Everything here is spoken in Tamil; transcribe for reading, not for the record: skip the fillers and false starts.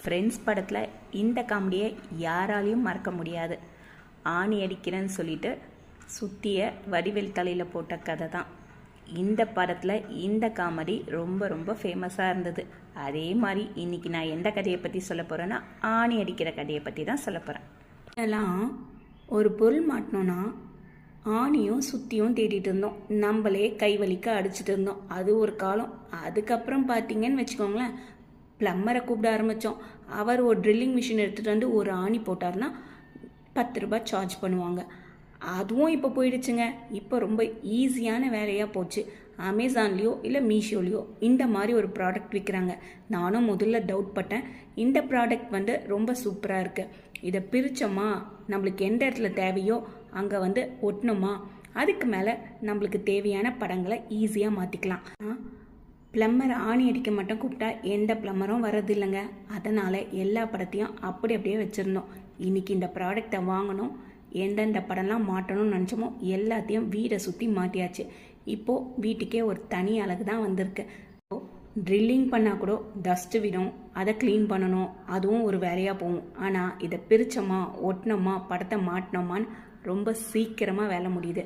ஃப்ரெண்ட்ஸ் படத்தில் இந்த காமெடியை யாராலையும் மறக்க முடியாது. ஆணி அடிக்கிறேன்னு சொல்லிட்டு சுத்திய வடிவேல் தலையில் போட்ட கதை தான். இந்த படத்தில் இந்த காமெடி ரொம்ப ரொம்ப ஃபேமஸாக இருந்தது. அதே மாதிரி இன்றைக்கி நான் எந்த கதையை பற்றி சொல்ல போகிறேன்னா ஆணி அடிக்கிற கதையை பற்றி தான் சொல்ல போகிறேன். இதெல்லாம் ஒரு பொருள் மாட்டினோன்னா ஆணியும் சுத்தியும் தேடிட்டு இருந்தோம். நம்மளே கை வலிக்க அடிச்சுட்டு இருந்தோம். அது ஒரு காலம். அதுக்கப்புறம் பார்த்தீங்கன்னு வச்சுக்கோங்களேன், ப்ளம்மரை கூப்பிட ஆரம்பித்தோம். அவர் ஒரு ட்ரில்லிங் மிஷின் எடுத்துகிட்டு வந்து ஒரு ஆணி போட்டார்னா 10 ரூபாய் சார்ஜ் பண்ணுவாங்க. அதுவும் இப்போ போயிடுச்சுங்க. இப்போ ரொம்ப ஈஸியான வேலையாக போச்சு. அமேசான்லேயோ இல்லை மீஷோலேயோ இந்த மாதிரி ஒரு ப்ராடக்ட் விற்கிறாங்க. நானும் முதல்ல டவுட் பட்டேன். இந்த ப்ராடக்ட் ரொம்ப சூப்பராக இருக்குது. இதை பிரித்தோமா, நம்மளுக்கு எந்த இடத்துல தேவையோ அங்கே ஒட்டணுமா, அதுக்கு மேலே நம்மளுக்கு தேவையான படங்களை ஈஸியாக மாற்றிக்கலாம். ப்ளம்மர் ஆணி அடிக்க மட்டும் கூப்பிட்டா எந்த ப்ளம்மரும் வர்றதில்லைங்க. அதனால் எல்லா படத்தையும் அப்படியே வச்சுருந்தோம். இன்றைக்கி இந்த ப்ராடக்டை வாங்கணும், எந்தெந்த படம்லாம் மாட்டணும்னு நினச்சோமோ எல்லாத்தையும் வீடை சுற்றி மாட்டியாச்சு. இப்போது வீட்டுக்கே ஒரு தனி அழகு தான் வந்திருக்கு. ட்ரில்லிங் பண்ணால் கூட டஸ்ட்டு விடும், அதை க்ளீன் பண்ணணும், அதுவும் ஒரு வேலையாக போகும். ஆனால் இதை பிரித்தோமா, ஒட்டினோமா, படத்தை மாட்டினோமான்னு ரொம்ப சீக்கிரமாக வேலை முடியுது.